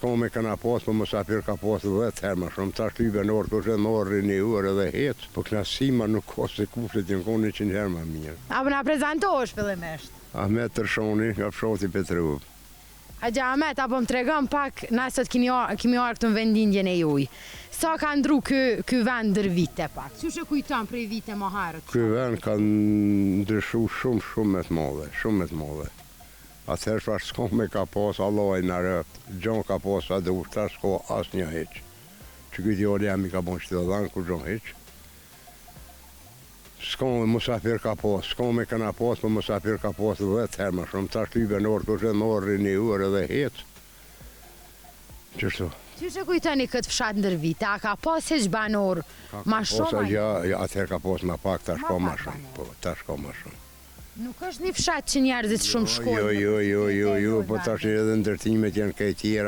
s'ka me këna pas, po mësafir ka pas 10 herë më shumë. Tash ty banor kur të morë rinjur edhe het, po knasima nuk ka se kushtet janë konë 100 herë më mirë. Apo na prezantohesh fillimisht? Ahmet Tërshoni nga fshati Petruv. Agja Ahmet, apo më tregon pak, na sot kemi arë këtu në vendindjen e juj. Sa ka ndru ky vend ndër vite pak? Qysh e kujton prej vite më herët? Ky vend ka ndryshu shumë me të madhe. Atëherë shfarë s'ka me ka pas, Allah i në rëpt. Gjon ka pas a dush, ta s'ka asë një heq. Që këtë jore jam i ka bon qëtë dhanë, ku gjon heq. S'ka me musafir ka pas, s'ka me këna pas, po musafir ka pas 10 herë më shumë. Ta shty banor kur të morë rinjur edhe het. Qështu? Qysh e kujtoni këtë fshat ndër vite? A ka pas heq banor ma shumë? Ja, atëherë ka pas ma pak, tash ka ma shumë. Po, tash ka ma shumë. Nuk është një fshat që njerëzit shumë shkojnë. Jo, po tash edhe ndërtimet janë kaj tjera.